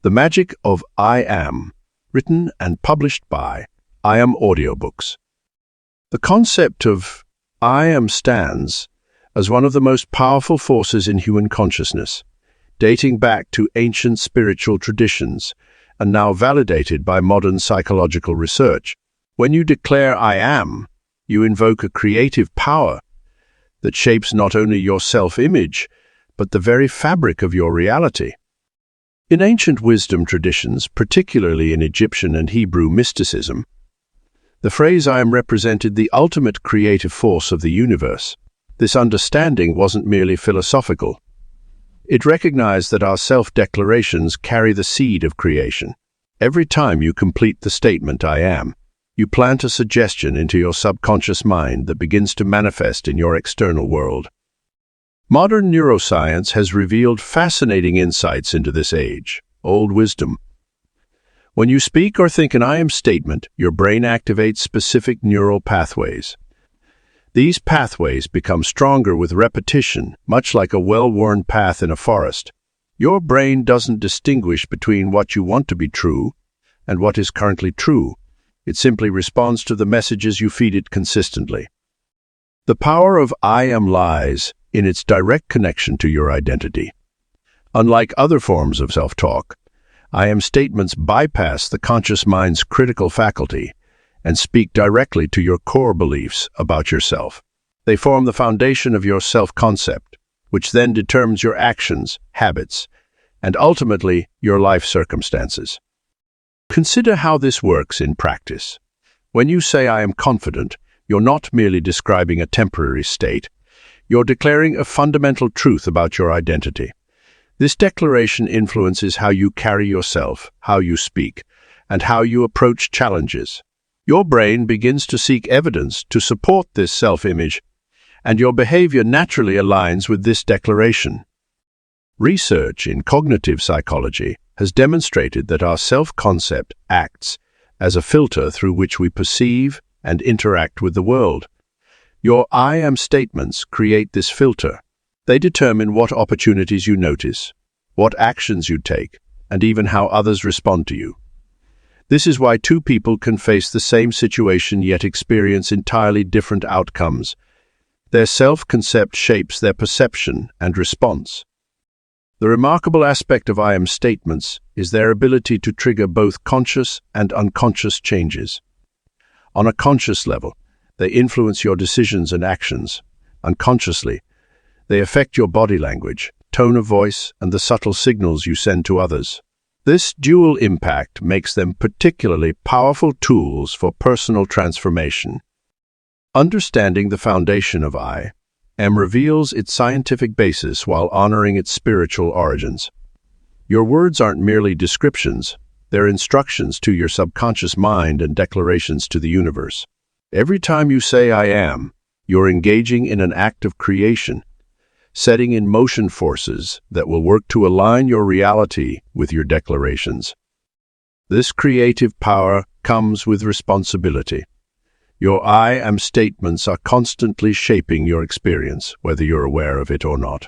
The Magic of I Am, written and published by I Am Audiobooks. The concept of I Am stands as one of the most powerful forces in human consciousness, dating back to ancient spiritual traditions and now validated by modern psychological research. When you declare I am, you invoke a creative power that shapes not only your self-image, but the very fabric of your reality. In ancient wisdom traditions, particularly in Egyptian and Hebrew mysticism, the phrase I am represented the ultimate creative force of the universe. This understanding wasn't merely philosophical. It recognized that our self-declarations carry the seed of creation. Every time you complete the statement I am, you plant a suggestion into your subconscious mind that begins to manifest in your external world. Modern neuroscience has revealed fascinating insights into this age-old wisdom. When you speak or think an I am statement, your brain activates specific neural pathways. These pathways become stronger with repetition, much like a well-worn path in a forest. Your brain doesn't distinguish between what you want to be true and what is currently true. It simply responds to the messages you feed it consistently. The power of I am lies in its direct connection to your identity. Unlike other forms of self-talk, I am statements bypass the conscious mind's critical faculty and speak directly to your core beliefs about yourself. They form the foundation of your self-concept, which then determines your actions, habits, and ultimately your life circumstances. Consider how this works in practice. When you say I am confident, you're not merely describing a temporary state. You're declaring a fundamental truth about your identity. This declaration influences how you carry yourself, how you speak, and how you approach challenges. Your brain begins to seek evidence to support this self-image, and your behavior naturally aligns with this declaration. Research in cognitive psychology has demonstrated that our self-concept acts as a filter through which we perceive and interact with the world. Your I am statements create this filter. They determine what opportunities you notice, what actions you take, and even how others respond to you. This is why two people can face the same situation yet experience entirely different outcomes. Their self-concept shapes their perception and response. The remarkable aspect of I am statements is their ability to trigger both conscious and unconscious changes. On a conscious level, they influence your decisions and actions. Unconsciously, they affect your body language, tone of voice, and the subtle signals you send to others. This dual impact makes them particularly powerful tools for personal transformation. Understanding the foundation of I am reveals its scientific basis while honoring its spiritual origins. Your words aren't merely descriptions, they're instructions to your subconscious mind and declarations to the universe. Every time you say I am, you're engaging in an act of creation, setting in motion forces that will work to align your reality with your declarations. This creative power comes with responsibility. Your I am statements are constantly shaping your experience, whether you're aware of it or not.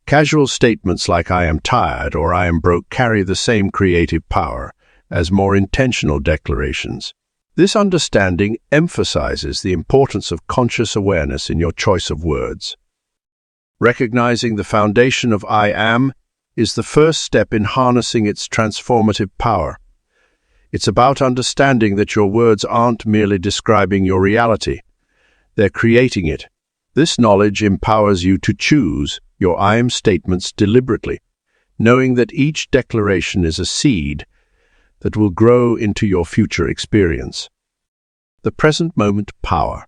Casual statements like I am tired or I am broke carry the same creative power as more intentional declarations. This understanding emphasizes the importance of conscious awareness in your choice of words. Recognizing the foundation of I am is the first step in harnessing its transformative power. It's about understanding that your words aren't merely describing your reality, they're creating it. This knowledge empowers you to choose your I am statements deliberately, knowing that each declaration is a seed that will grow into your future experience. The present moment power.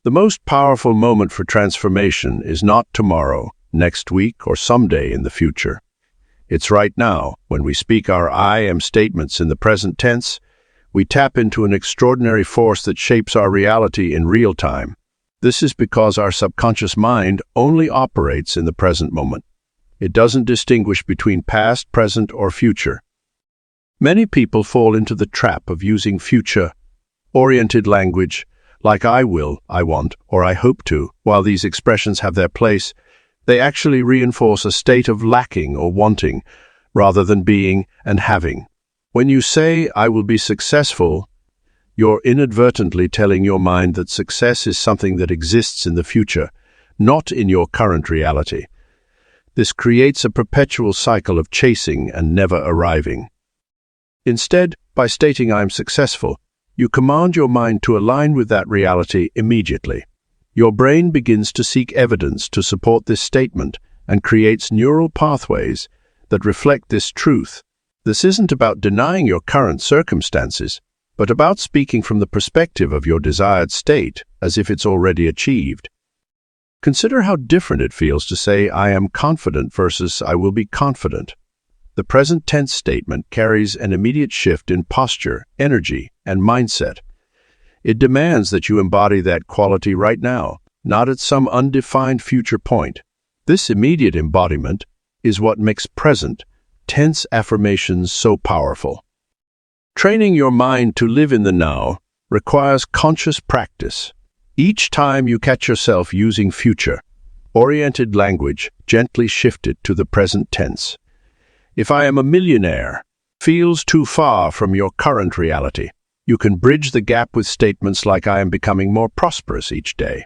The most powerful moment for transformation is not tomorrow, next week, or someday in the future. It's right now. When we speak our I am statements in the present tense, we tap into an extraordinary force that shapes our reality in real time. This is because our subconscious mind only operates in the present moment. It doesn't distinguish between past, present, or future. Many people fall into the trap of using future-oriented language like I will, I want, or I hope to. While these expressions have their place, they actually reinforce a state of lacking or wanting rather than being and having. When you say, "I will be successful," you're inadvertently telling your mind that success is something that exists in the future, not in your current reality. This creates a perpetual cycle of chasing and never arriving. Instead, by stating "I am successful," you command your mind to align with that reality immediately. Your brain begins to seek evidence to support this statement and creates neural pathways that reflect this truth. This isn't about denying your current circumstances, but about speaking from the perspective of your desired state as if it's already achieved. Consider how different it feels to say "I am confident" versus "I will be confident." The present tense statement carries an immediate shift in posture, energy, and mindset. It demands that you embody that quality right now, not at some undefined future point. This immediate embodiment is what makes present tense affirmations so powerful. Training your mind to live in the now requires conscious practice. Each time you catch yourself using future-oriented language, gently shift it to the present tense. If "I am a millionaire" feels too far from your current reality, you can bridge the gap with statements like "I am becoming more prosperous each day,"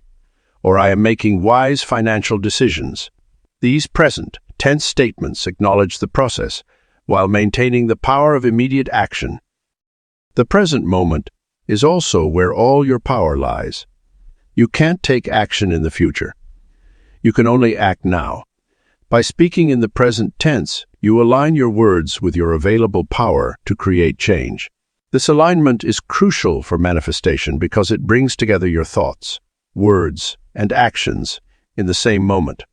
or "I am making wise financial decisions." These present tense statements acknowledge the process while maintaining the power of immediate action. The present moment is also where all your power lies. You can't take action in the future. You can only act now. By speaking in the present tense, you align your words with your available power to create change. This alignment is crucial for manifestation because it brings together your thoughts, words, and actions in the same moment.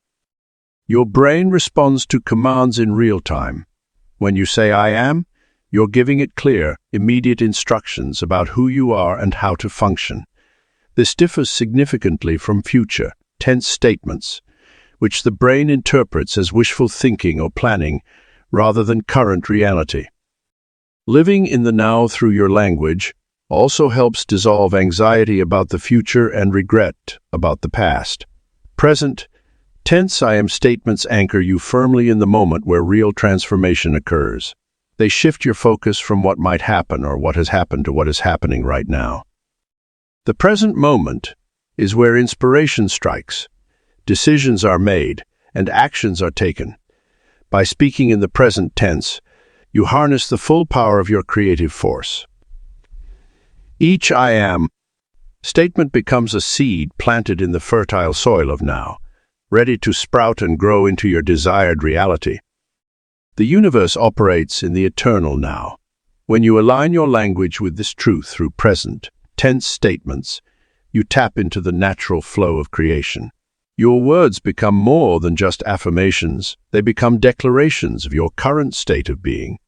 Your brain responds to commands in real time. When you say "I am," you're giving it clear, immediate instructions about who you are and how to function. This differs significantly from future tense statements, which the brain interprets as wishful thinking or planning rather than current reality. Living in the now through your language also helps dissolve anxiety about the future and regret about the past. Present tense "I am" statements anchor you firmly in the moment where real transformation occurs. They shift your focus from what might happen or what has happened to what is happening right now. The present moment is where inspiration strikes, decisions are made, and actions are taken. By speaking in the present tense, you harness the full power of your creative force. Each "I am" statement becomes a seed planted in the fertile soil of now, ready to sprout and grow into your desired reality. The universe operates in the eternal now. When you align your language with this truth through present tense statements, you tap into the natural flow of creation. Your words become more than just affirmations. They become declarations of your current state of being,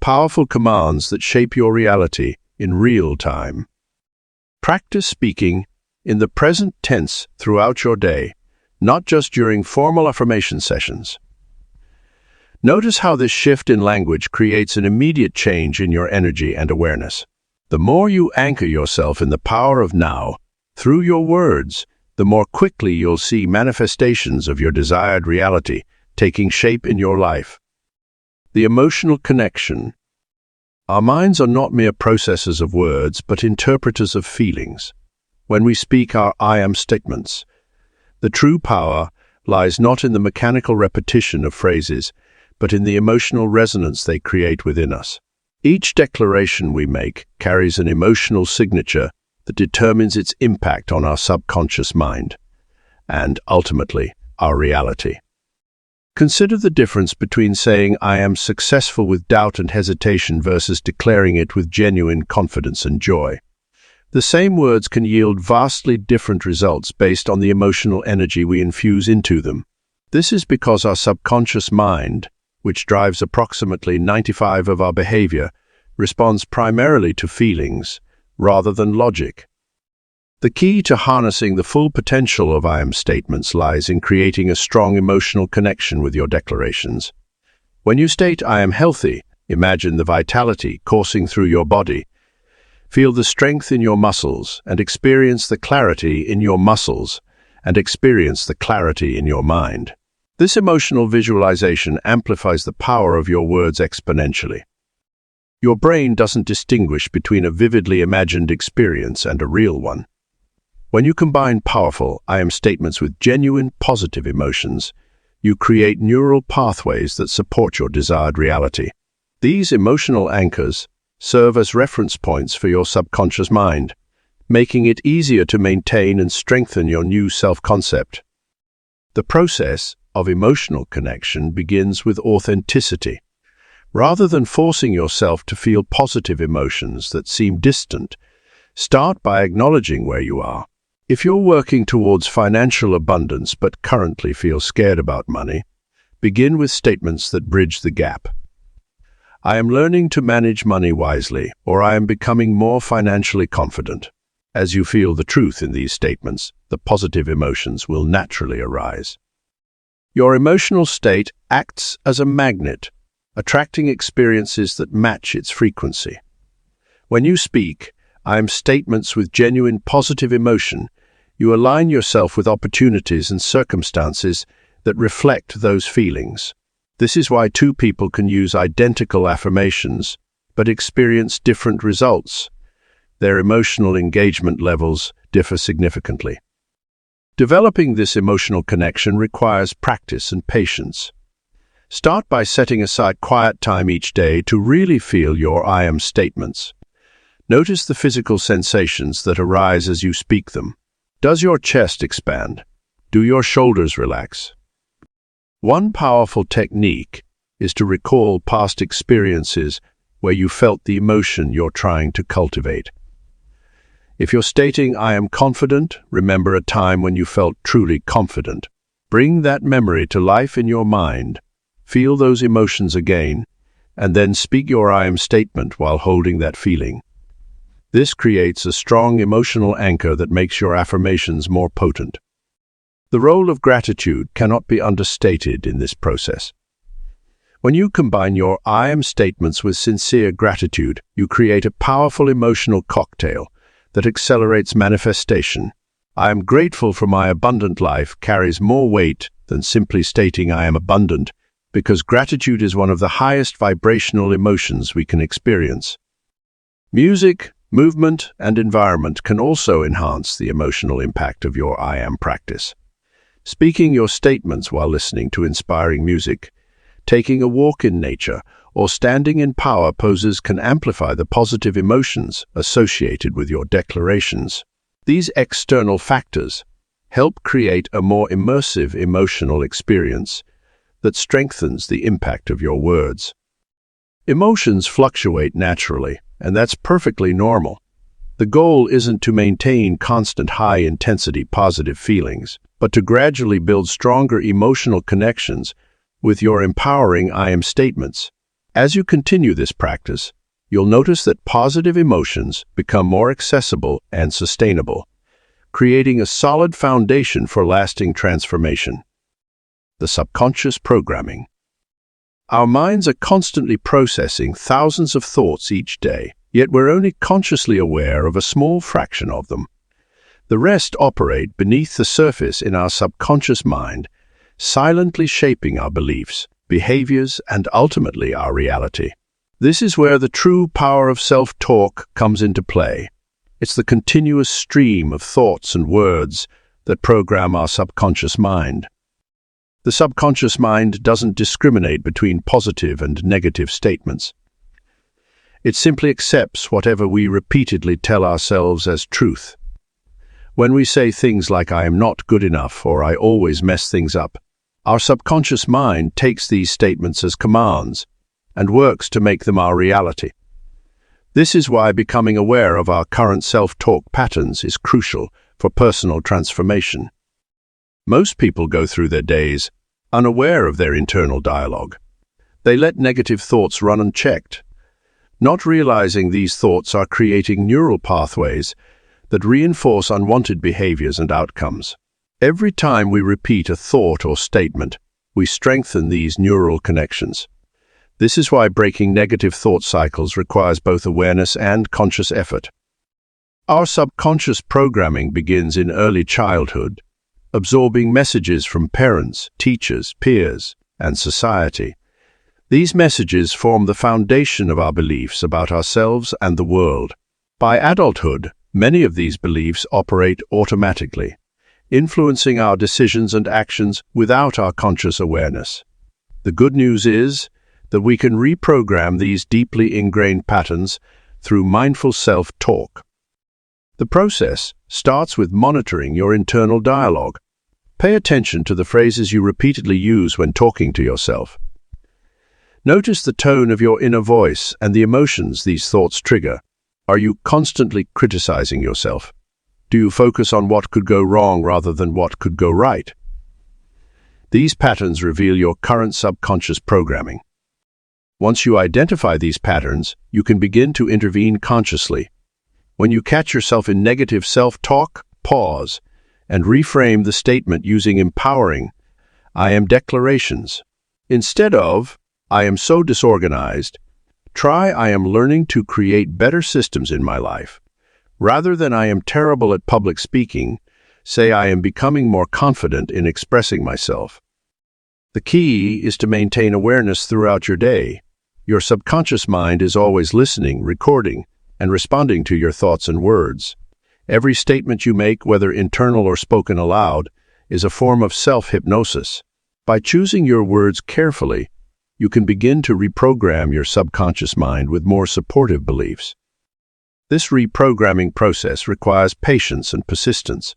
powerful commands that shape your reality in real time. Practice speaking in the present tense throughout your day, not just during formal affirmation sessions. Notice how this shift in language creates an immediate change in your energy and awareness. The more you anchor yourself in the power of now through your words, the more quickly you'll see manifestations of your desired reality taking shape in your life. The emotional connection. Our minds are not mere processors of words, but interpreters of feelings. When we speak our "I am" statements, the true power lies not in the mechanical repetition of phrases, but in the emotional resonance they create within us. Each declaration we make carries an emotional signature that determines its impact on our subconscious mind and, ultimately, our reality. Consider the difference between saying "I am successful" with doubt and hesitation versus declaring it with genuine confidence and joy. The same words can yield vastly different results based on the emotional energy we infuse into them. This is because our subconscious mind, which drives approximately 95% of our behavior, responds primarily to feelings rather than logic. The key to harnessing the full potential of "I am" statements lies in creating a strong emotional connection with your declarations. When you state "I am healthy," imagine the vitality coursing through your body. Feel the strength in your muscles and experience the clarity in your muscles and experience the clarity in your mind. This emotional visualization amplifies the power of your words exponentially. Your brain doesn't distinguish between a vividly imagined experience and a real one. When you combine powerful I am statements with genuine positive emotions, you create neural pathways that support your desired reality. These emotional anchors serve as reference points for your subconscious mind, making it easier to maintain and strengthen your new self-concept. The process of emotional connection begins with authenticity. Rather than forcing yourself to feel positive emotions that seem distant, start by acknowledging where you are. If you're working towards financial abundance but currently feel scared about money, begin with statements that bridge the gap. I am learning to manage money wisely, or I am becoming more financially confident. As you feel the truth in these statements, the positive emotions will naturally arise. Your emotional state acts as a magnet, attracting experiences that match its frequency. When you speak, I am statements with genuine positive emotion, you align yourself with opportunities and circumstances that reflect those feelings. This is why two people can use identical affirmations but experience different results. Their emotional engagement levels differ significantly. Developing this emotional connection requires practice and patience. Start by setting aside quiet time each day to really feel your I am statements. Notice the physical sensations that arise as you speak them. Does your chest expand? Do your shoulders relax? One powerful technique is to recall past experiences where you felt the emotion you're trying to cultivate. If you're stating, I am confident, remember a time when you felt truly confident. Bring that memory to life in your mind. Feel those emotions again, and then speak your I am statement while holding that feeling. This creates a strong emotional anchor that makes your affirmations more potent. The role of gratitude cannot be understated in this process. When you combine your I am statements with sincere gratitude, you create a powerful emotional cocktail that accelerates manifestation. I am grateful for my abundant life carries more weight than simply stating I am abundant, because gratitude is one of the highest vibrational emotions we can experience. Music, movement, and environment can also enhance the emotional impact of your I am practice. Speaking your statements while listening to inspiring music, taking a walk in nature, or standing in power poses can amplify the positive emotions associated with your declarations. These external factors help create a more immersive emotional experience that strengthens the impact of your words. Emotions fluctuate naturally, and that's perfectly normal. The goal isn't to maintain constant high-intensity positive feelings, but to gradually build stronger emotional connections with your empowering I am statements. As you continue this practice, you'll notice that positive emotions become more accessible and sustainable, creating a solid foundation for lasting transformation. The subconscious programming. Our minds are constantly processing thousands of thoughts each day, yet we're only consciously aware of a small fraction of them. The rest operate beneath the surface in our subconscious mind, silently shaping our beliefs, behaviors, and ultimately our reality. This is where the true power of self-talk comes into play. It's the continuous stream of thoughts and words that program our subconscious mind. The subconscious mind doesn't discriminate between positive and negative statements. It simply accepts whatever we repeatedly tell ourselves as truth. When we say things like I am not good enough or I always mess things up, our subconscious mind takes these statements as commands and works to make them our reality. This is why becoming aware of our current self-talk patterns is crucial for personal transformation. Most people go through their days unaware of their internal dialogue. They let negative thoughts run unchecked, not realizing these thoughts are creating neural pathways that reinforce unwanted behaviors and outcomes. Every time we repeat a thought or statement, we strengthen these neural connections. This is why breaking negative thought cycles requires both awareness and conscious effort. Our subconscious programming begins in early childhood, absorbing messages from parents, teachers, peers, and society. These messages form the foundation of our beliefs about ourselves and the world. By adulthood, many of these beliefs operate automatically, influencing our decisions and actions without our conscious awareness. The good news is that we can reprogram these deeply ingrained patterns through mindful self-talk. The process starts with monitoring your internal dialogue. Pay attention to the phrases you repeatedly use when talking to yourself. Notice the tone of your inner voice and the emotions these thoughts trigger. Are you constantly criticizing yourself? Do you focus on what could go wrong rather than what could go right? These patterns reveal your current subconscious programming. Once you identify these patterns, you can begin to intervene consciously. When you catch yourself in negative self-talk, pause and reframe the statement using empowering, "I am" declarations. Instead of, "I am so disorganized," try, "I am learning to create better systems in my life." Rather than "I am terrible at public speaking," say, "I am becoming more confident in expressing myself." The key is to maintain awareness throughout your day. Your subconscious mind is always listening, recording, and responding to your thoughts and words. Every statement you make, whether internal or spoken aloud, is a form of self-hypnosis. By choosing your words carefully, you can begin to reprogram your subconscious mind with more supportive beliefs. This reprogramming process requires patience and persistence.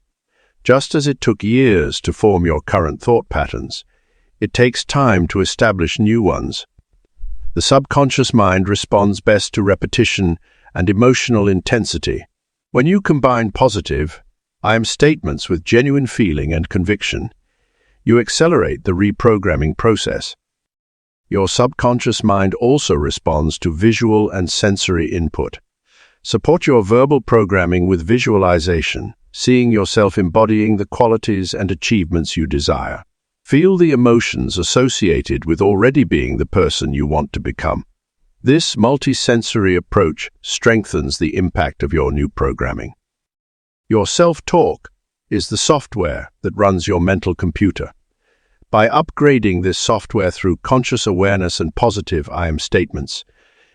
Just as it took years to form your current thought patterns, it takes time to establish new ones. The subconscious mind responds best to repetition and emotional intensity. When you combine positive, "I am" statements with genuine feeling and conviction, you accelerate the reprogramming process. Your subconscious mind also responds to visual and sensory input. Support your verbal programming with visualization, seeing yourself embodying the qualities and achievements you desire. Feel the emotions associated with already being the person you want to become. This multisensory approach strengthens the impact of your new programming. Your self-talk is the software that runs your mental computer. By upgrading this software through conscious awareness and positive "I am" statements,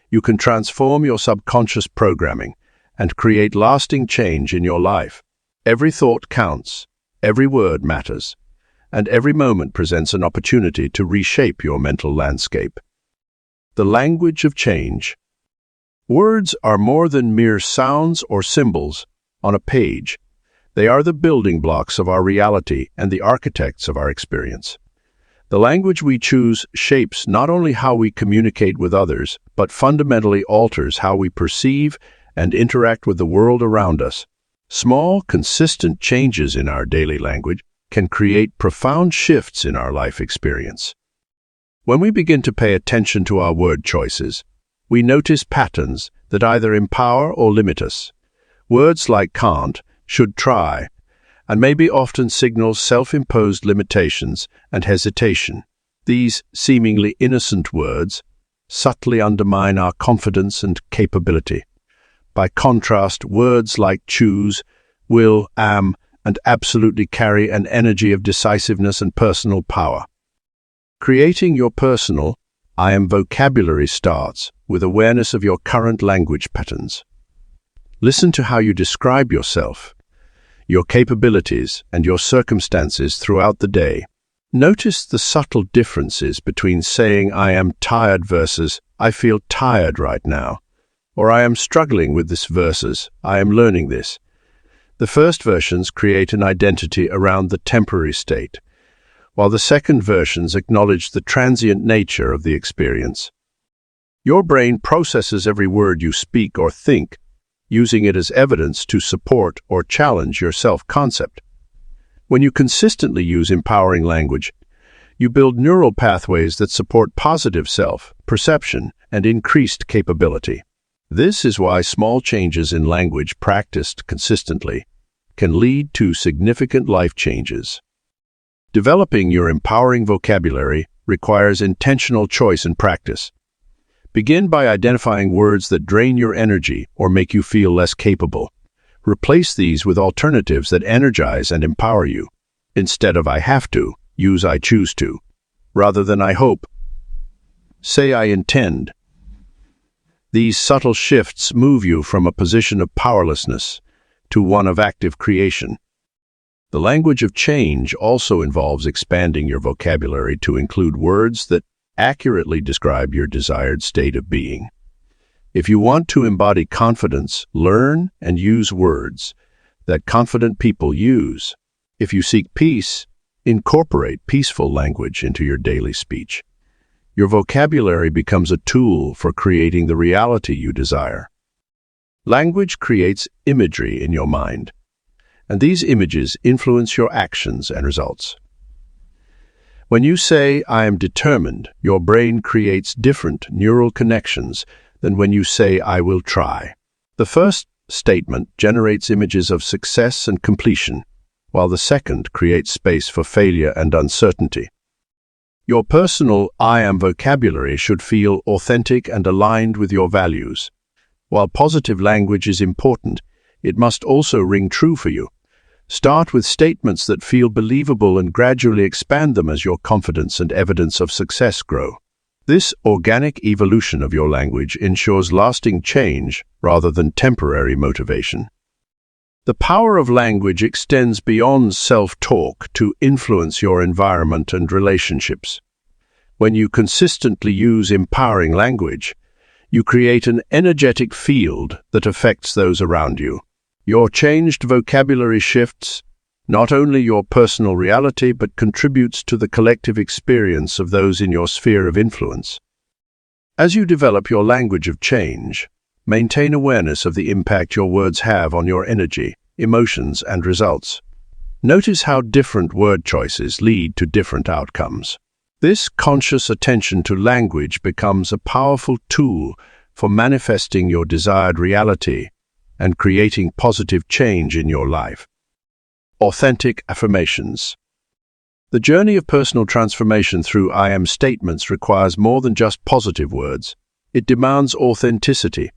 you can transform your subconscious programming and create lasting change in your life. Every thought counts, every word matters, and every moment presents an opportunity to reshape your mental landscape. The language of change. Words are more than mere sounds or symbols on a page. They are the building blocks of our reality and the architects of our experience. The language we choose shapes not only how we communicate with others, but fundamentally alters how we perceive and interact with the world around us. Small, consistent changes in our daily language can create profound shifts in our life experience. When we begin to pay attention to our word choices, we notice patterns that either empower or limit us. Words like "can't," "should try," and maybe often signal self-imposed limitations and hesitation. These seemingly innocent words subtly undermine our confidence and capability. By contrast, words like "choose," "will," "am," and "absolutely" carry an energy of decisiveness and personal power. Creating your personal "I am" vocabulary starts with awareness of your current language patterns. Listen to how you describe yourself, your capabilities, and your circumstances throughout the day. Notice the subtle differences between saying "I am tired" versus "I feel tired right now," or "I am struggling with this" versus "I am learning this." The first versions create an identity around the temporary state, while the second versions acknowledge the transient nature of the experience. Your brain processes every word you speak or think, using it as evidence to support or challenge your self-concept. When you consistently use empowering language, you build neural pathways that support positive self-perception and increased capability. This is why small changes in language practiced consistently can lead to significant life changes. Developing your empowering vocabulary requires intentional choice and practice. Begin by identifying words that drain your energy or make you feel less capable. Replace these with alternatives that energize and empower you. Instead of I have to, use I choose to. Rather than I hope, say I intend. These subtle shifts move you from a position of powerlessness to one of active creation. The language of change also involves expanding your vocabulary to include words that accurately describe your desired state of being. If you want to embody confidence, learn and use words that confident people use. If you seek peace, incorporate peaceful language into your daily speech. Your vocabulary becomes a tool for creating the reality you desire. Language creates imagery in your mind, and these images influence your actions and results. When you say, I am determined, your brain creates different neural connections than when you say, I will try. The first statement generates images of success and completion, while the second creates space for failure and uncertainty. Your personal I am vocabulary should feel authentic and aligned with your values. While positive language is important, it must also ring true for you. Start with statements that feel believable and gradually expand them as your confidence and evidence of success grow. This organic evolution of your language ensures lasting change rather than temporary motivation. The power of language extends beyond self-talk to influence your environment and relationships. When you consistently use empowering language, you create an energetic field that affects those around you. Your changed vocabulary shifts not only your personal reality but contributes to the collective experience of those in your sphere of influence. As you develop your language of change, maintain awareness of the impact your words have on your energy, emotions, and results. Notice how different word choices lead to different outcomes. This conscious attention to language becomes a powerful tool for manifesting your desired reality and creating positive change in your life. Authentic affirmations. The journey of personal transformation through I am statements requires more than just positive words. It demands authenticity.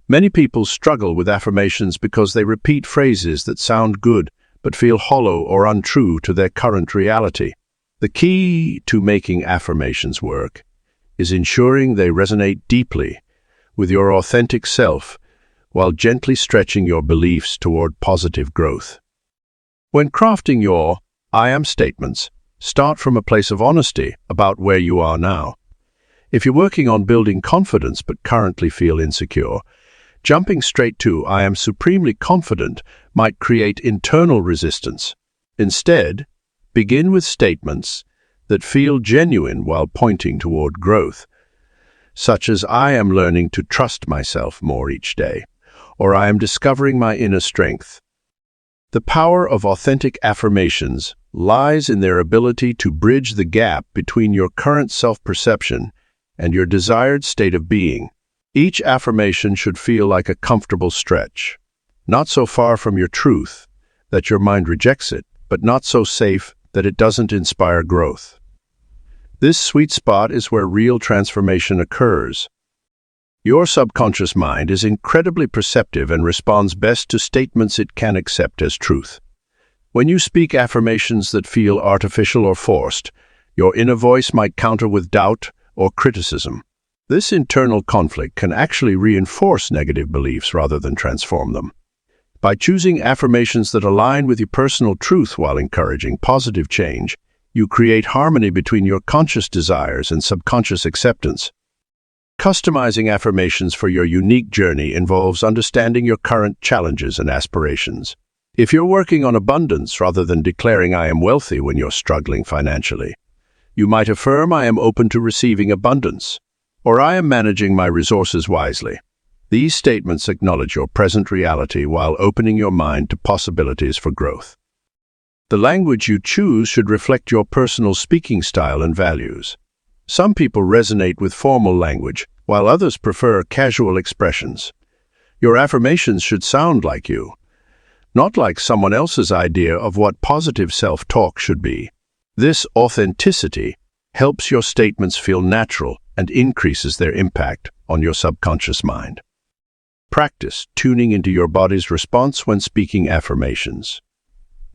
Many people struggle with affirmations because they repeat phrases that sound good but feel hollow or untrue to their current reality. The key to making affirmations work is ensuring they resonate deeply with your authentic self while gently stretching your beliefs toward positive growth. When crafting your I am statements, start from a place of honesty about where you are now. If you're working on building confidence but currently feel insecure, jumping straight to I am supremely confident might create internal resistance. Instead, begin with statements that feel genuine while pointing toward growth, such as I am learning to trust myself more each day, or I am discovering my inner strength. The power of authentic affirmations lies in their ability to bridge the gap between your current self-perception and your desired state of being. Each affirmation should feel like a comfortable stretch, not so far from your truth that your mind rejects it, but not so safe that it doesn't inspire growth. This sweet spot is where real transformation occurs. Your subconscious mind is incredibly perceptive and responds best to statements it can accept as truth. When you speak affirmations that feel artificial or forced, your inner voice might counter with doubt or criticism. This internal conflict can actually reinforce negative beliefs rather than transform them. By choosing affirmations that align with your personal truth while encouraging positive change, you create harmony between your conscious desires and subconscious acceptance. Customizing affirmations for your unique journey involves understanding your current challenges and aspirations. If you're working on abundance rather than declaring I am wealthy when you're struggling financially, you might affirm I am open to receiving abundance, or I am managing my resources wisely. These statements acknowledge your present reality while opening your mind to possibilities for growth. The language you choose should reflect your personal speaking style and values. Some people resonate with formal language, while others prefer casual expressions. Your affirmations should sound like you, not like someone else's idea of what positive self-talk should be. This authenticity helps your statements feel natural and increases their impact on your subconscious mind. Practice tuning into your body's response when speaking affirmations.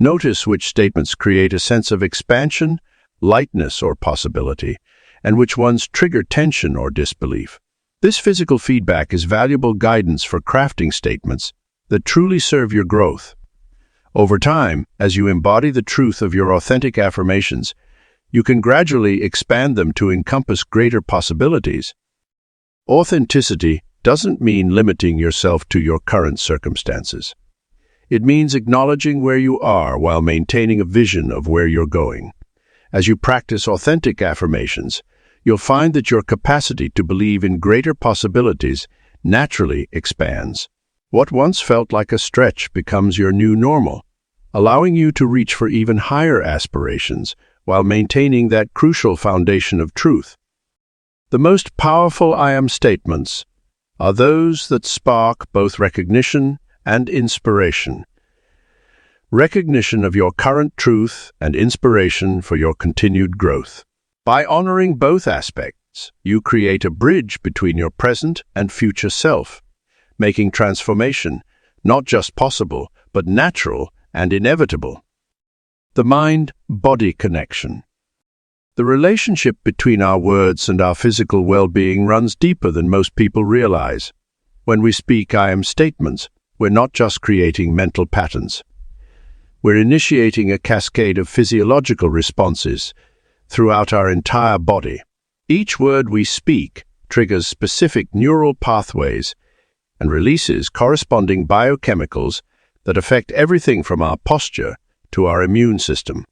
Notice which statements create a sense of expansion, lightness, or possibility, and which ones trigger tension or disbelief. This physical feedback is valuable guidance for crafting statements that truly serve your growth. Over time, as you embody the truth of your authentic affirmations, you can gradually expand them to encompass greater possibilities. Authenticity doesn't mean limiting yourself to your current circumstances. It means acknowledging where you are while maintaining a vision of where you're going. As you practice authentic affirmations, you'll find that your capacity to believe in greater possibilities naturally expands. What once felt like a stretch becomes your new normal, allowing you to reach for even higher aspirations while maintaining that crucial foundation of truth. The most powerful I am statements are those that spark both recognition and inspiration. Recognition of your current truth and inspiration for your continued growth. By honoring both aspects, you create a bridge between your present and future self, making transformation not just possible, but natural and inevitable. The mind-body connection. The relationship between our words and our physical well-being runs deeper than most people realize. When we speak I am statements, we're not just creating mental patterns. We're initiating a cascade of physiological responses throughout our entire body. Each word we speak triggers specific neural pathways and releases corresponding biochemicals that affect everything from our posture to our immune system.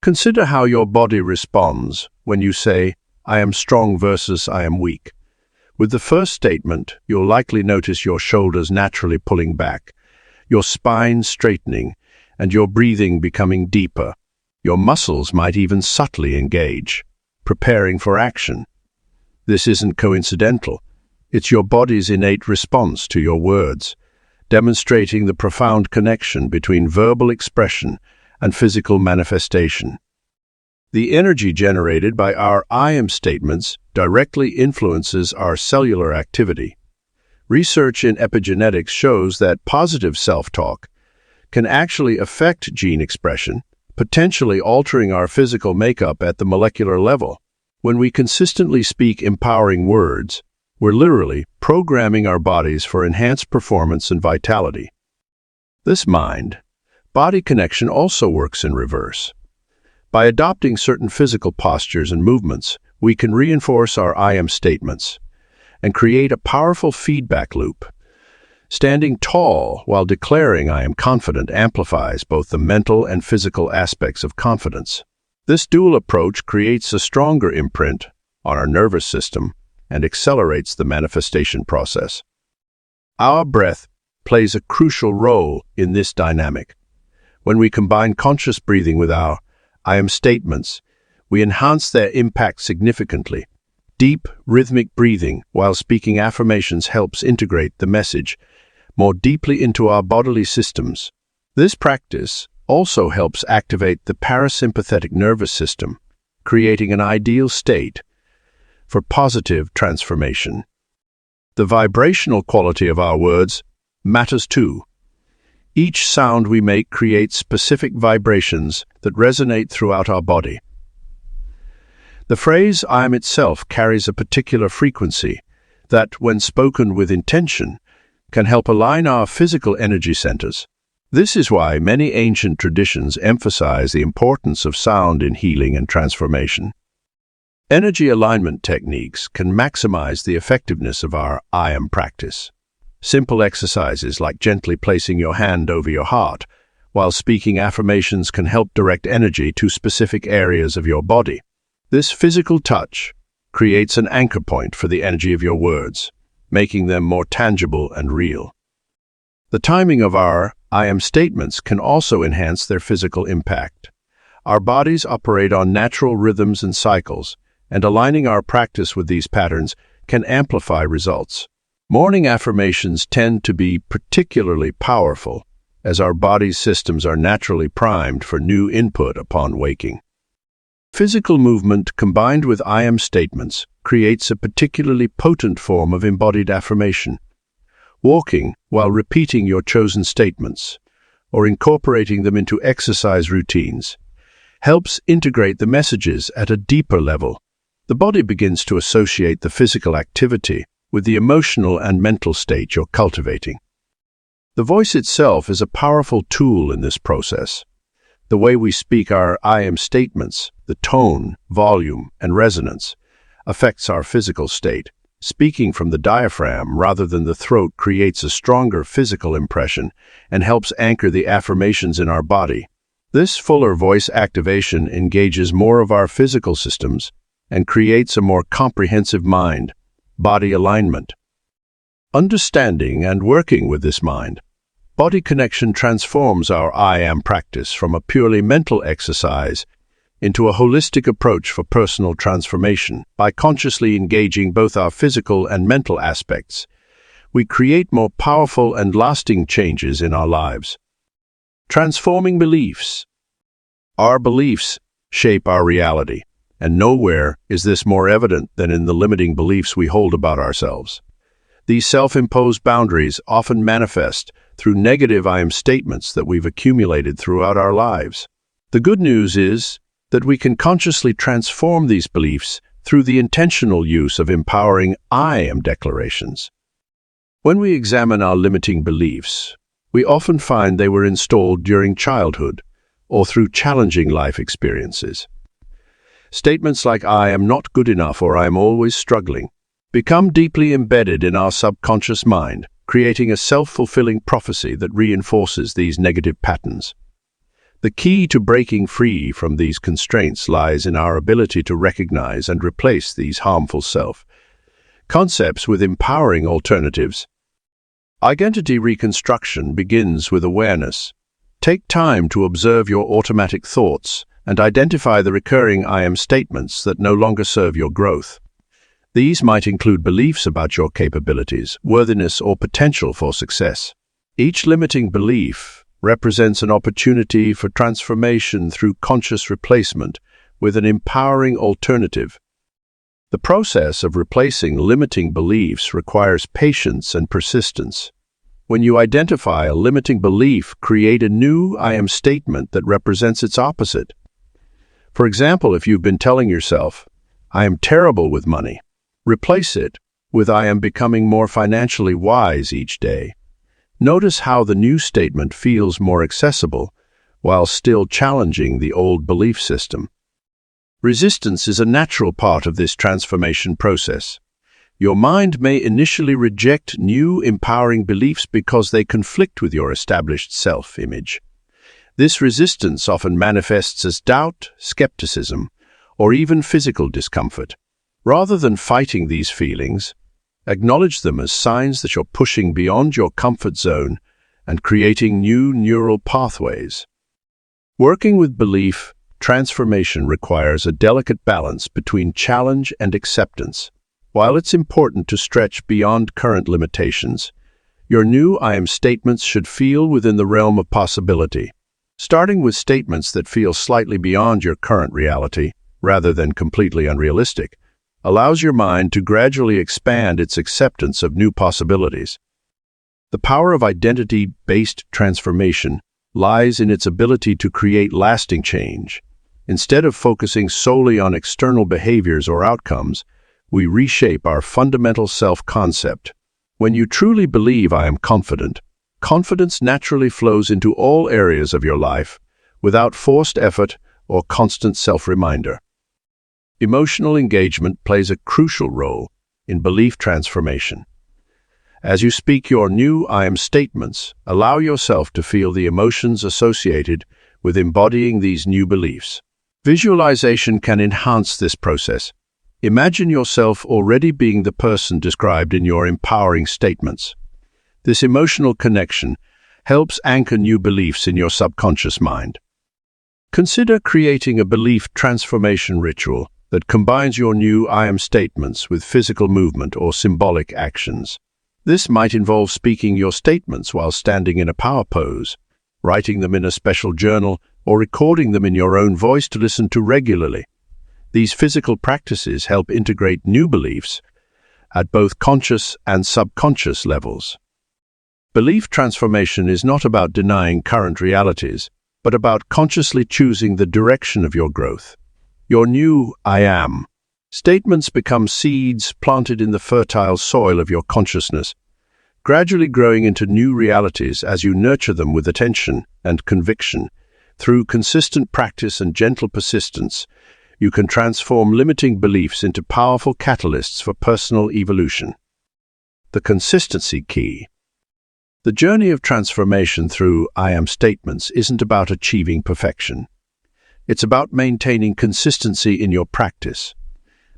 Consider how your body responds when you say, I am strong versus I am weak. With the first statement, you'll likely notice your shoulders naturally pulling back, your spine straightening, and your breathing becoming deeper. Your muscles might even subtly engage, preparing for action. This isn't coincidental. It's your body's innate response to your words, demonstrating the profound connection between verbal expression and physical manifestation. The energy generated by our I am statements directly influences our cellular activity. Research in epigenetics shows that positive self-talk can actually affect gene expression, potentially altering our physical makeup at the molecular level. When we consistently speak empowering words, we're literally programming our bodies for enhanced performance and vitality. This mind-body connection also works in reverse. By adopting certain physical postures and movements, we can reinforce our I am statements and create a powerful feedback loop. Standing tall while declaring I am confident amplifies both the mental and physical aspects of confidence. This dual approach creates a stronger imprint on our nervous system and accelerates the manifestation process. Our breath plays a crucial role in this dynamic. When we combine conscious breathing with our I am statements, we enhance their impact significantly. Deep, rhythmic breathing while speaking affirmations helps integrate the message more deeply into our bodily systems. This practice also helps activate the parasympathetic nervous system, creating an ideal state for positive transformation. The vibrational quality of our words matters too. Each sound we make creates specific vibrations that resonate throughout our body. The phrase I am itself carries a particular frequency that, when spoken with intention, can help align our physical energy centers. This is why many ancient traditions emphasize the importance of sound in healing and transformation. Energy alignment techniques can maximize the effectiveness of our I am practice. Simple exercises like gently placing your hand over your heart while speaking affirmations can help direct energy to specific areas of your body. This physical touch creates an anchor point for the energy of your words, making them more tangible and real. The timing of our I am statements can also enhance their physical impact. Our bodies operate on natural rhythms and cycles, and aligning our practice with these patterns can amplify results. Morning affirmations tend to be particularly powerful, as our body's systems are naturally primed for new input upon waking. Physical movement combined with I am statements creates a particularly potent form of embodied affirmation. Walking while repeating your chosen statements, or incorporating them into exercise routines helps integrate the messages at a deeper level. The body begins to associate the physical activity with the emotional and mental state you're cultivating. The voice itself is a powerful tool in this process. The way we speak our I am statements, the tone, volume, and resonance, affects our physical state. Speaking from the diaphragm rather than the throat creates a stronger physical impression and helps anchor the affirmations in our body. This fuller voice activation engages more of our physical systems and creates a more comprehensive mind-body alignment. Understanding and working with this mind-body connection transforms our I am practice from a purely mental exercise into a holistic approach for personal transformation. By consciously engaging both our physical and mental aspects, we create more powerful and lasting changes in our lives. Transforming beliefs. Our beliefs shape our reality, and nowhere is this more evident than in the limiting beliefs we hold about ourselves. These self-imposed boundaries often manifest through negative I am statements that we've accumulated throughout our lives. The good news is that we can consciously transform these beliefs through the intentional use of empowering I am declarations. When we examine our limiting beliefs, we often find they were installed during childhood or through challenging life experiences. Statements like I am not good enough or I am always struggling become deeply embedded in our subconscious mind, creating a self-fulfilling prophecy that reinforces these negative patterns. The key to breaking free from these constraints lies in our ability to recognize and replace these harmful self-concepts with empowering alternatives. Identity reconstruction begins with awareness. Take time to observe your automatic thoughts and identify the recurring I am statements that no longer serve your growth. These might include beliefs about your capabilities, worthiness, or potential for success. Each limiting belief represents an opportunity for transformation through conscious replacement with an empowering alternative. The process of replacing limiting beliefs requires patience and persistence. When you identify a limiting belief, create a new I am statement that represents its opposite. For example, if you've been telling yourself, I am terrible with money, replace it with I am becoming more financially wise each day. Notice how the new statement feels more accessible while still challenging the old belief system. Resistance is a natural part of this transformation process. Your mind may initially reject new empowering beliefs because they conflict with your established self-image. This resistance often manifests as doubt, skepticism, or even physical discomfort. Rather than fighting these feelings, acknowledge them as signs that you're pushing beyond your comfort zone and creating new neural pathways. Working with belief transformation requires a delicate balance between challenge and acceptance. While it's important to stretch beyond current limitations, your new I am statements should feel within the realm of possibility. Starting with statements that feel slightly beyond your current reality, rather than completely unrealistic, allows your mind to gradually expand its acceptance of new possibilities. The power of identity-based transformation lies in its ability to create lasting change. Instead of focusing solely on external behaviors or outcomes, we reshape our fundamental self-concept. When you truly believe I am confident, confidence naturally flows into all areas of your life without forced effort or constant self-reminder. Emotional engagement plays a crucial role in belief transformation. As you speak your new I am statements, allow yourself to feel the emotions associated with embodying these new beliefs. Visualization can enhance this process. Imagine yourself already being the person described in your empowering statements. This emotional connection helps anchor new beliefs in your subconscious mind. Consider creating a belief transformation ritual that combines your new I am statements with physical movement or symbolic actions. This might involve speaking your statements while standing in a power pose, writing them in a special journal, or recording them in your own voice to listen to regularly. These physical practices help integrate new beliefs at both conscious and subconscious levels. Belief transformation is not about denying current realities, but about consciously choosing the direction of your growth. Your new I am statements become seeds planted in the fertile soil of your consciousness, gradually growing into new realities as you nurture them with attention and conviction. Through consistent practice and gentle persistence, you can transform limiting beliefs into powerful catalysts for personal evolution. The consistency key. The journey of transformation through I am statements isn't about achieving perfection. It's about maintaining consistency in your practice.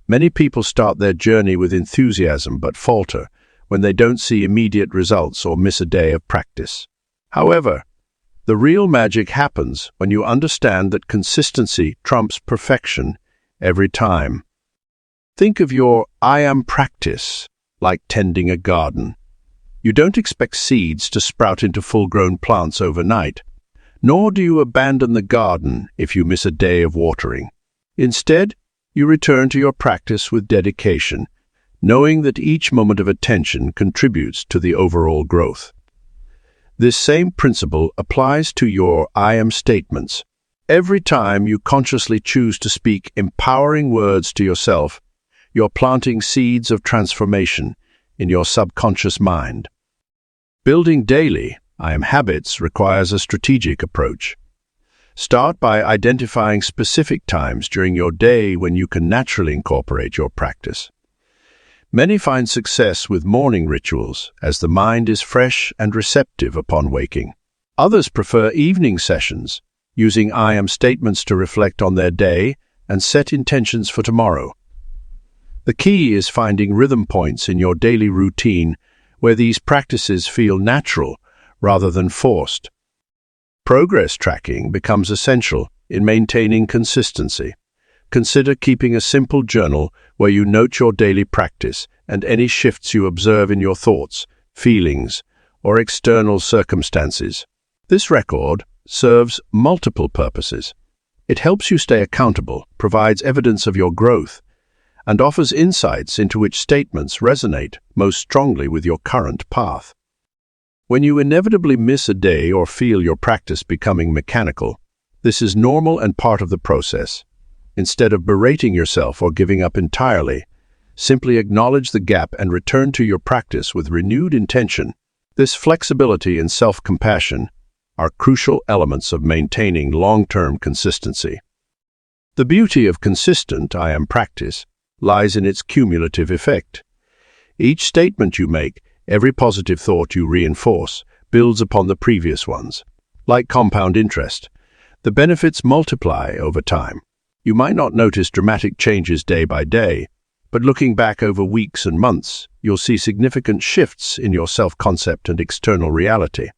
Many people start their journey with enthusiasm but falter when they don't see immediate results or miss a day of practice. However, the real magic happens when you understand that consistency trumps perfection every time. Think of your I am practice like tending a garden. You don't expect seeds to sprout into full-grown plants overnight, nor do you abandon the garden if you miss a day of watering. Instead, you return to your practice with dedication, knowing that each moment of attention contributes to the overall growth. This same principle applies to your I am statements. Every time you consciously choose to speak empowering words to yourself, you're planting seeds of transformation in your subconscious mind. Building daily I am habits requires a strategic approach. Start by identifying specific times during your day when you can naturally incorporate your practice. Many find success with morning rituals, as the mind is fresh and receptive upon waking. Others prefer evening sessions, using I am statements to reflect on their day and set intentions for tomorrow. The key is finding rhythm points in your daily routine where these practices feel natural rather than forced. Progress tracking becomes essential in maintaining consistency. Consider keeping a simple journal where you note your daily practice and any shifts you observe in your thoughts, feelings, or external circumstances. This record serves multiple purposes. It helps you stay accountable, provides evidence of your growth, and offers insights into which statements resonate most strongly with your current path. When you inevitably miss a day or feel your practice becoming mechanical, this is normal and part of the process. Instead of berating yourself or giving up entirely, simply acknowledge the gap and return to your practice with renewed intention. This flexibility and self-compassion are crucial elements of maintaining long-term consistency. The beauty of consistent I am practice lies in its cumulative effect. Each statement you make, every positive thought you reinforce, builds upon the previous ones. Like compound interest, the benefits multiply over time. You might not notice dramatic changes day by day, but looking back over weeks and months, you'll see significant shifts in your self-concept and external reality.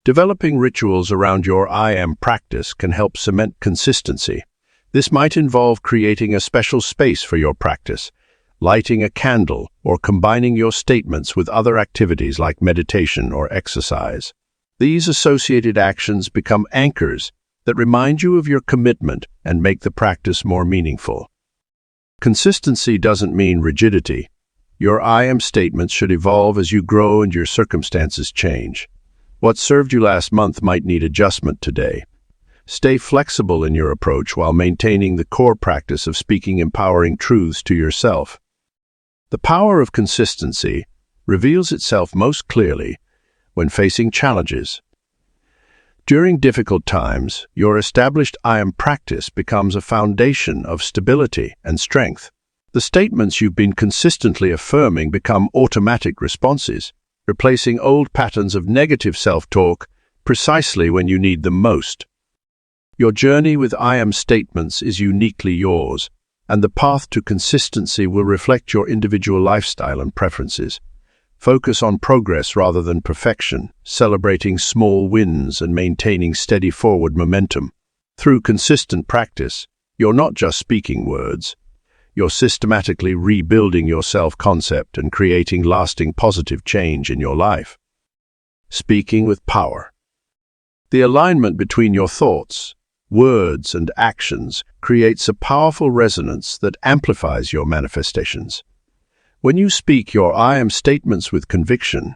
Developing rituals around your I am practice can help cement consistency. This might involve creating a special space for your practice, lighting a candle, or combining your statements with other activities like meditation or exercise. These associated actions become anchors that remind you of your commitment and make the practice more meaningful. Consistency doesn't mean rigidity. Your I am statements should evolve as you grow and your circumstances change. What served you last month might need adjustment today. Stay flexible in your approach while maintaining the core practice of speaking empowering truths to yourself. The power of consistency reveals itself most clearly when facing challenges. During difficult times, your established I am practice becomes a foundation of stability and strength. The statements you've been consistently affirming become automatic responses, replacing old patterns of negative self-talk precisely when you need them most. Your journey with I am statements is uniquely yours, and the path to consistency will reflect your individual lifestyle and preferences. Focus on progress rather than perfection, celebrating small wins and maintaining steady forward momentum. Through consistent practice, you're not just speaking words. You're systematically rebuilding your self-concept and creating lasting positive change in your life. Speaking with power. The alignment between your thoughts, words, and actions creates a powerful resonance that amplifies your manifestations. When you speak your I am statements with conviction,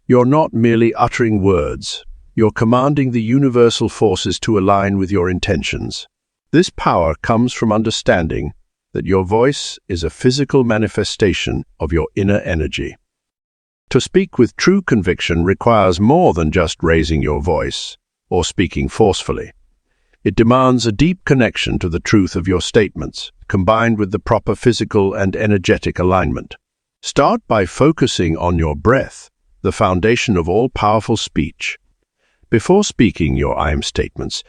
You're not merely uttering words. You're commanding the universal forces to align with your intentions. This power comes from understanding that your voice is a physical manifestation of your inner energy. To speak with true conviction requires more than just raising your voice or speaking forcefully. It demands a deep connection to the truth of your statements, combined with the proper physical and energetic alignment. Start by focusing on your breath, the foundation of all powerful speech. Before speaking your I am statements,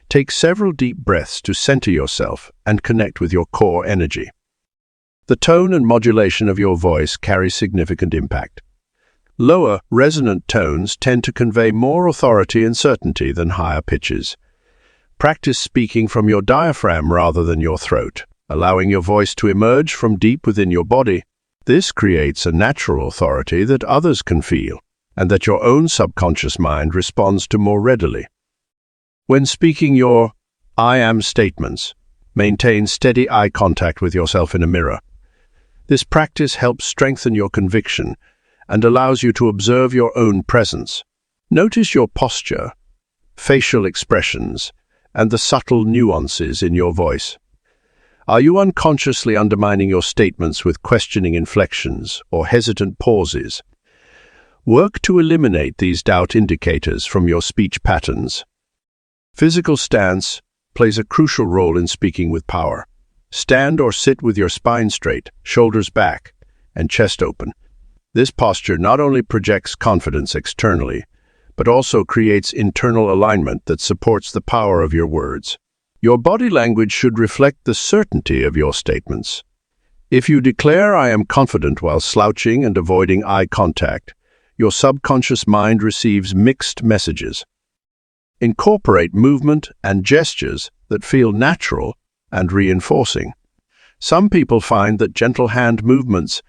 take several deep breaths to center yourself and connect with your core energy. The tone and modulation of your voice carry significant impact. Lower, resonant tones tend to convey more authority and certainty than higher pitches. Practice speaking from your diaphragm rather than your throat, allowing your voice to emerge from deep within your body. This creates a natural authority that others can feel, and that your own subconscious mind responds to more readily. When speaking your I am statements, maintain steady eye contact with yourself in a mirror. This practice helps strengthen your conviction and allows you to observe your own presence. Notice your posture, facial expressions, and the subtle nuances in your voice. Are you unconsciously undermining your statements with questioning inflections or hesitant pauses? Work to eliminate these doubt indicators from your speech patterns. Physical stance plays a crucial role in speaking with power. Stand or sit with your spine straight, shoulders back, and chest open. This posture not only projects confidence externally, but also creates internal alignment that supports the power of your words. Your body language should reflect the certainty of your statements. If you declare I am confident while slouching and avoiding eye contact, your subconscious mind receives mixed messages. Incorporate movement and gestures that feel natural and reinforcing. Some people find that gentle hand movements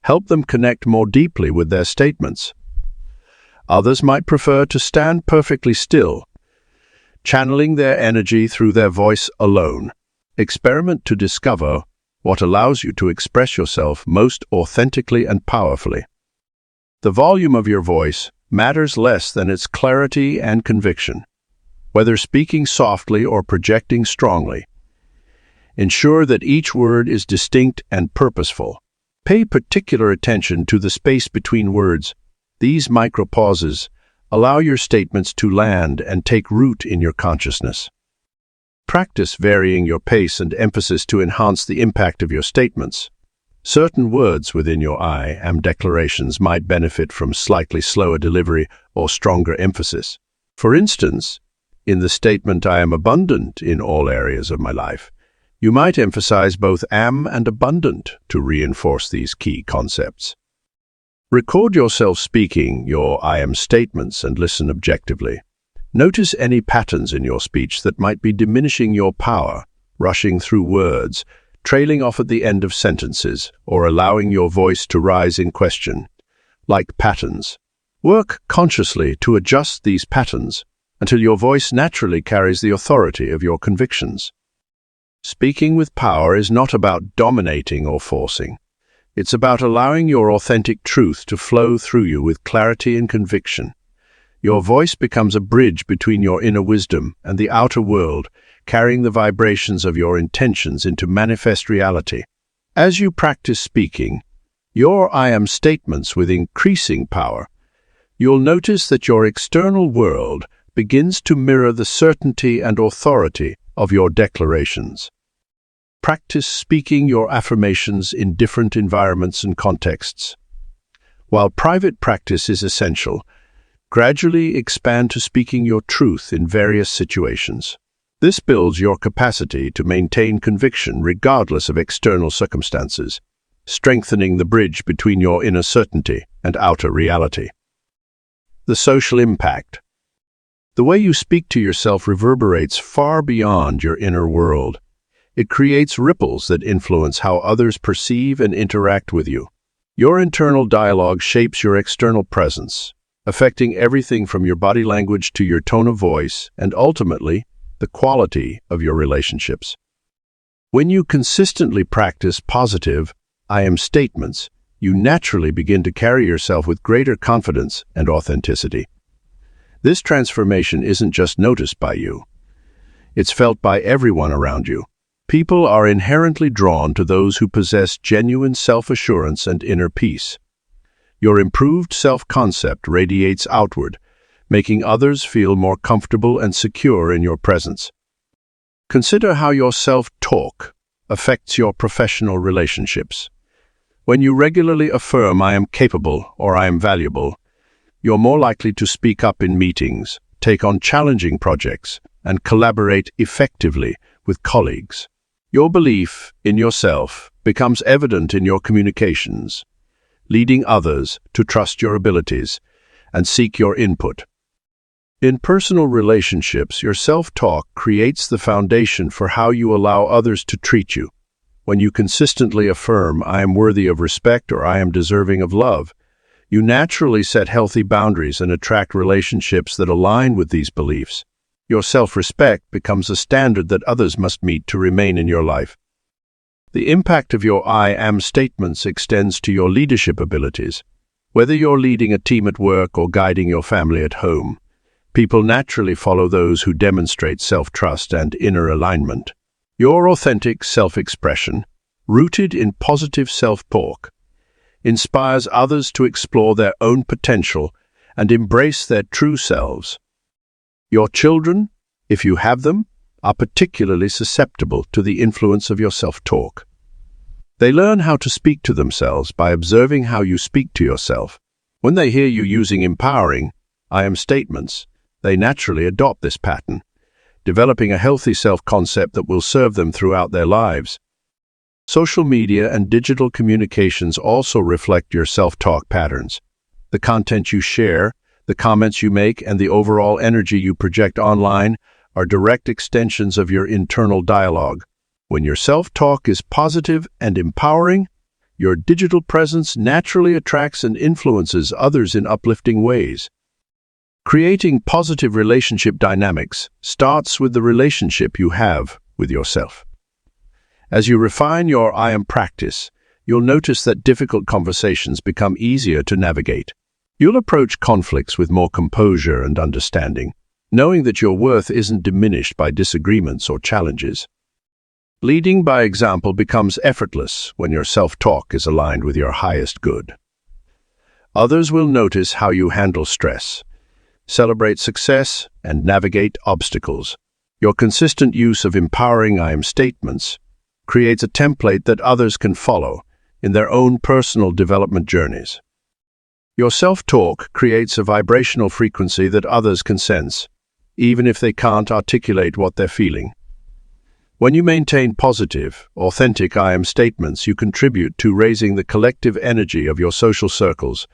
help them connect more deeply with their statements. Others might prefer to stand perfectly still, channeling their energy through their voice alone. Experiment to discover what allows you to express yourself most authentically and powerfully. The volume of your voice matters less than its clarity and conviction. Whether speaking softly or projecting strongly, ensure that each word is distinct and purposeful. Pay particular attention to the space between words. These micropauses allow your statements to land and take root in your consciousness. Practice varying your pace and emphasis to enhance the impact of your statements. Certain words within your I am declarations might benefit from slightly slower delivery or stronger emphasis. For instance, in the statement I am abundant in all areas of my life, you might emphasize both am and abundant to reinforce these key concepts. Record yourself speaking your I am statements and listen objectively. Notice any patterns in your speech that might be diminishing your power, rushing through words, trailing off at the end of sentences, or allowing your voice to rise in question. Like patterns, work consciously to adjust these patterns until your voice naturally carries the authority of your convictions. Speaking with power is not about dominating or forcing. It's about allowing your authentic truth to flow through you with clarity and conviction. Your voice becomes a bridge between your inner wisdom and the outer world, carrying the vibrations of your intentions into manifest reality. As you practice speaking your I am statements with increasing power, you'll notice that your external world begins to mirror the certainty and authority of your declarations. Practice speaking your affirmations in different environments and contexts. While private practice is essential, gradually expand to speaking your truth in various situations. This builds your capacity to maintain conviction regardless of external circumstances, strengthening the bridge between your inner certainty and outer reality. The social impact. The way you speak to yourself reverberates far beyond your inner world. It creates ripples that influence how others perceive and interact with you. Your internal dialogue shapes your external presence, affecting everything from your body language to your tone of voice and ultimately the quality of your relationships. When you consistently practice positive I am statements, you naturally begin to carry yourself with greater confidence and authenticity. This transformation isn't just noticed by you. It's felt by everyone around you. People are inherently drawn to those who possess genuine self-assurance and inner peace. Your improved self-concept radiates outward, making others feel more comfortable and secure in your presence. Consider how your self-talk affects your professional relationships. When you regularly affirm "I am capable" or "I am valuable," you're more likely to speak up in meetings, take on challenging projects, and collaborate effectively with colleagues. Your belief in yourself becomes evident in your communications, leading others to trust your abilities and seek your input. In personal relationships, your self-talk creates the foundation for how you allow others to treat you. When you consistently affirm "I am worthy of respect" or "I am deserving of love," you naturally set healthy boundaries and attract relationships that align with these beliefs. Your self-respect becomes a standard that others must meet to remain in your life. The impact of your "I am" statements extends to your leadership abilities. Whether you're leading a team at work or guiding your family at home, people naturally follow those who demonstrate self-trust and inner alignment. Your authentic self-expression, rooted in positive self-talk, inspires others to explore their own potential and embrace their true selves. Your children, if you have them, are particularly susceptible to the influence of your self-talk. They learn how to speak to themselves by observing how you speak to yourself. When they hear you using empowering "I am" statements, they naturally adopt this pattern, developing a healthy self-concept that will serve them throughout their lives. Social media and digital communications also reflect your self-talk patterns. The content you share, the comments you make, and the overall energy you project online are direct extensions of your internal dialogue. When your self-talk is positive and empowering, your digital presence naturally attracts and influences others in uplifting ways. Creating positive relationship dynamics starts with the relationship you have with yourself. As you refine your "I am" practice, you'll notice that difficult conversations become easier to navigate. You'll approach conflicts with more composure and understanding, knowing that your worth isn't diminished by disagreements or challenges. Leading by example becomes effortless when your self-talk is aligned with your highest good. Others will notice how you handle stress, celebrate success, and navigate obstacles. Your consistent use of empowering "I am" statements creates a template that others can follow in their own personal development journeys. Your self-talk creates a vibrational frequency that others can sense, even if they can't articulate what they're feeling. When you maintain positive, authentic "I am" statements, you contribute to raising the collective energy of your social circles,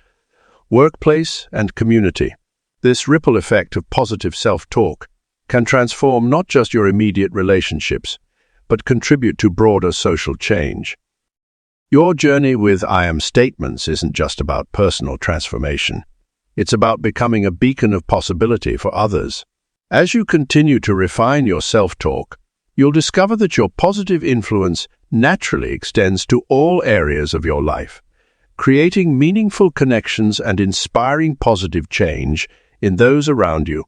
workplace, and community. This ripple effect of positive self-talk can transform not just your immediate relationships, but contribute to broader social change. Your journey with "I am" statements isn't just about personal transformation. It's about becoming a beacon of possibility for others. As you continue to refine your self-talk, you'll discover that your positive influence naturally extends to all areas of your life, creating meaningful connections and inspiring positive change in those around you.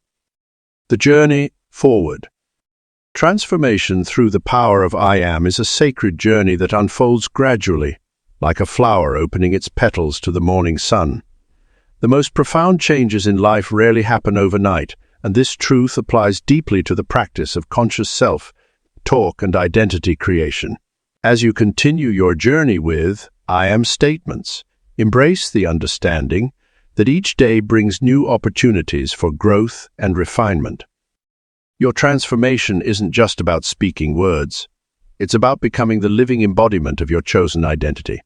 The journey forward. Transformation through the power of "I am" is a sacred journey that unfolds gradually, like a flower opening its petals to the morning sun. The most profound changes in life rarely happen overnight, and this truth applies deeply to the practice of conscious self-talk and identity creation. As you continue your journey with "I am" statements, embrace the understanding that each day brings new opportunities for growth and refinement. Your transformation isn't just about speaking words. It's about becoming the living embodiment of your chosen identity.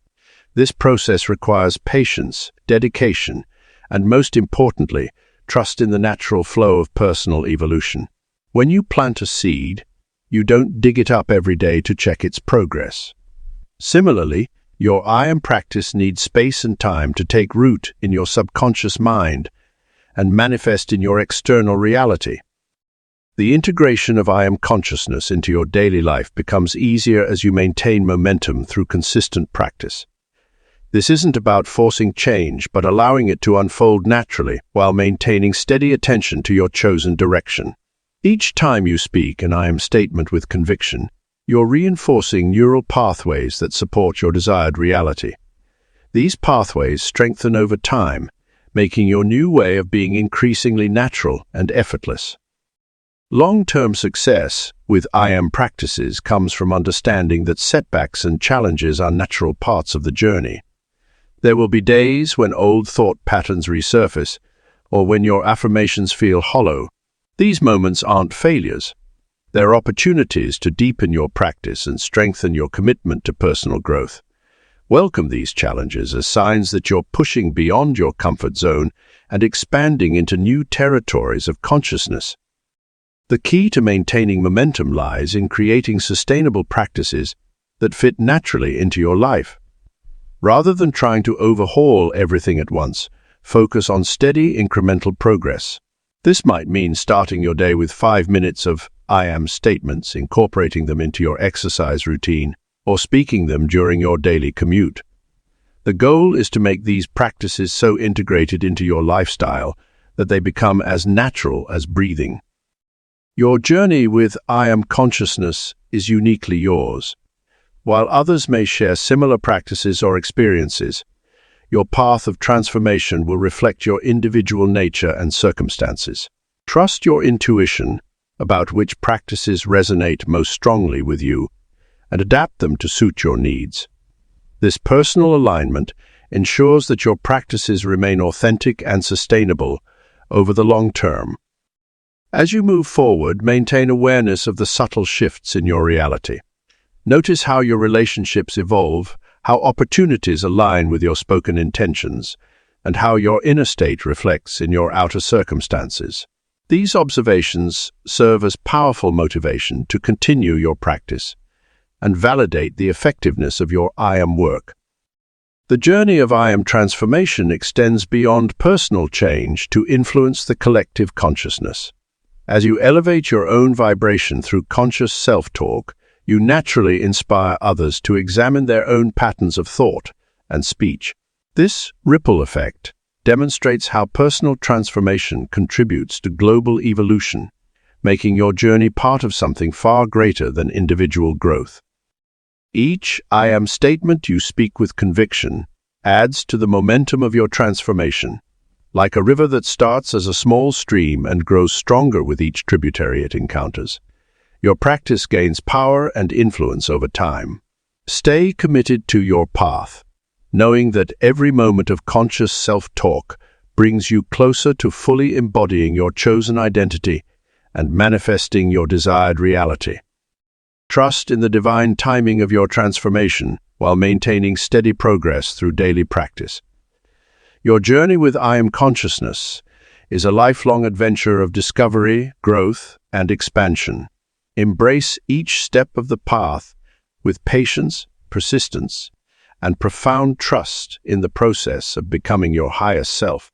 This process requires patience, dedication, and most importantly, trust in the natural flow of personal evolution. When you plant a seed, you don't dig it up every day to check its progress. Similarly, your "I am" practice needs space and time to take root in your subconscious mind and manifest in your external reality. The integration of "I am" consciousness into your daily life becomes easier as you maintain momentum through consistent practice. This isn't about forcing change, but allowing it to unfold naturally while maintaining steady attention to your chosen direction. Each time you speak an I am statement with conviction, you're reinforcing neural pathways that support your desired reality. These pathways strengthen over time, making your new way of being increasingly natural and effortless. Long-term success with I am practices comes from understanding that setbacks and challenges are natural parts of the journey. There will be days when old thought patterns resurface, or when your affirmations feel hollow. These moments aren't failures. They're opportunities to deepen your practice and strengthen your commitment to personal growth. Welcome these challenges as signs that you're pushing beyond your comfort zone and expanding into new territories of consciousness. The key to maintaining momentum lies in creating sustainable practices that fit naturally into your life. Rather than trying to overhaul everything at once, focus on steady, incremental progress. This might mean starting your day with 5 minutes of I am statements, incorporating them into your exercise routine, or speaking them during your daily commute. The goal is to make these practices so integrated into your lifestyle that they become as natural as breathing. Your journey with I am consciousness is uniquely yours. While others may share similar practices or experiences, your path of transformation will reflect your individual nature and circumstances. Trust your intuition about which practices resonate most strongly with you and adapt them to suit your needs. This personal alignment ensures that your practices remain authentic and sustainable over the long term. As you move forward, maintain awareness of the subtle shifts in your reality. Notice how your relationships evolve, how opportunities align with your spoken intentions, and how your inner state reflects in your outer circumstances. These observations serve as powerful motivation to continue your practice and validate the effectiveness of your I am work. The journey of I am transformation extends beyond personal change to influence the collective consciousness. As you elevate your own vibration through conscious self-talk, you naturally inspire others to examine their own patterns of thought and speech. This ripple effect demonstrates how personal transformation contributes to global evolution, making your journey part of something far greater than individual growth. Each I am statement you speak with conviction adds to the momentum of your transformation. Like a river that starts as a small stream and grows stronger with each tributary it encounters, your practice gains power and influence over time. Stay committed to your path, knowing that every moment of conscious self-talk brings you closer to fully embodying your chosen identity and manifesting your desired reality. Trust in the divine timing of your transformation while maintaining steady progress through daily practice. Your journey with I am consciousness is a lifelong adventure of discovery, growth, and expansion. Embrace each step of the path with patience, persistence, and profound trust in the process of becoming your highest self.